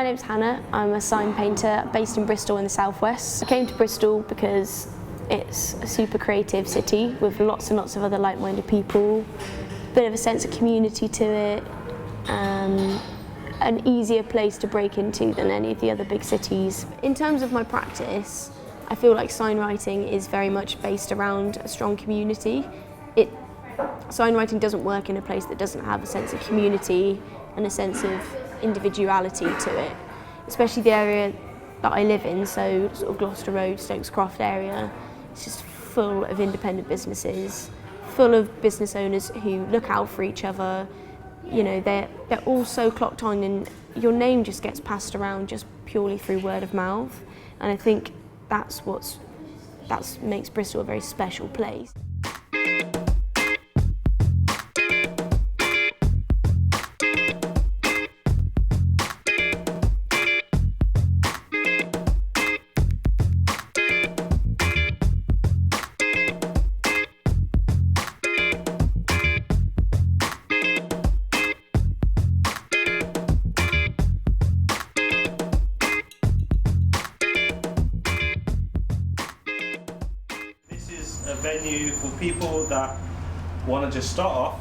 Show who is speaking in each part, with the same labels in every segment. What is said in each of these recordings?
Speaker 1: My name's Hannah. I'm a sign painter based in Bristol in the southwest. I came to Bristol because it's a super creative city with lots and lots of other like-minded people, a bit of a sense of community to it, an easier place to break into than any of the other big cities. In terms of my practice, I feel like sign writing is very much based around a strong community. Sign writing doesn't work in a place that doesn't have a sense of community and a sense of individuality to it, especially the area that I live in, so sort of Gloucester Road, Stokes Croft area. It's just full of independent businesses, full of business owners who look out for each other. You know, they're all so clocked on, and your name just gets passed around just purely through word of mouth. And I think that makes Bristol a very special place.
Speaker 2: A venue for people that want to just start off,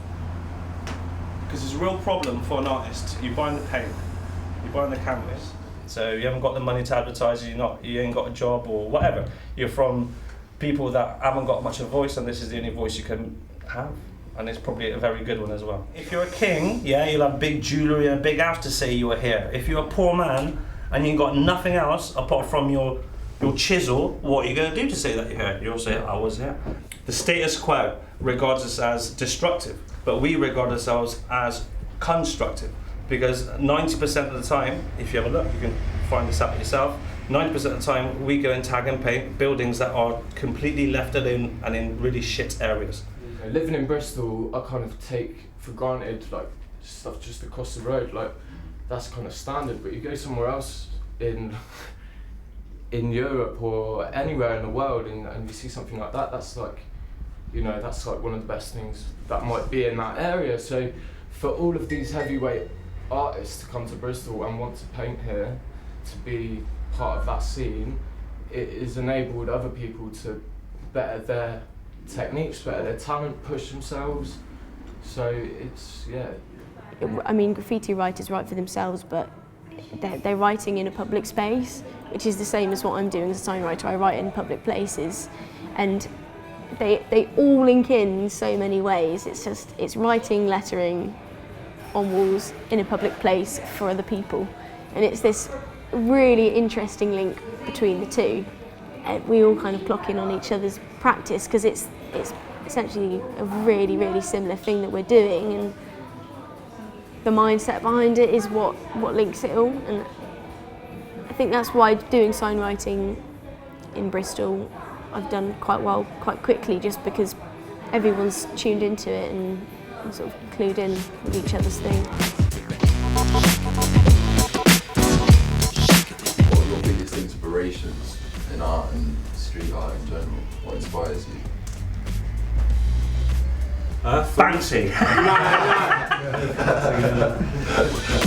Speaker 2: because it's a real problem for an artist. You're buying the paint, you're buying the canvas, so you haven't got the money to advertise, you ain't got a job or whatever. You're from people that haven't got much of a voice, and this is the only voice you can have, and it's probably a very good one as well. If you're a king, yeah, you'll have big jewellery and a big house to say you were here. If you're a poor man and you've got nothing else apart from your chisel, what are you going to do to say that you're here? You'll say, I was here. The status quo regards us as destructive, but we regard ourselves as constructive, because 90% of the time, if you have a look, you can find this out yourself, 90% of the time we go and tag and paint buildings that are completely left alone and in really shit areas.
Speaker 3: Living in Bristol, I kind of take for granted like stuff just across the road, like that's kind of standard, but you go somewhere else in Europe or anywhere in the world and you see something like that, that's like, you know, that's like one of the best things that might be in that area. So for all of these heavyweight artists to come to Bristol and want to paint here, to be part of that scene, it has enabled other people to better their techniques, better their talent, push themselves. So it's, yeah.
Speaker 1: I mean, graffiti writers write for themselves, but they're writing in a public space, which is the same as what I'm doing as a sign writer. I write in public places, and they all link in so many ways. It's writing, lettering on walls in a public place for other people, and it's this really interesting link between the two. We all kind of clock in on each other's practice because it's essentially a really, really similar thing that we're doing, and the mindset behind it is what links it all. And I think that's why doing sign writing in Bristol I've done quite well quite quickly, just because everyone's tuned into it and sort of clued in with each other's thing.
Speaker 4: What are your biggest inspirations in art and street art in general? What inspires you?
Speaker 2: Fancy.
Speaker 4: No.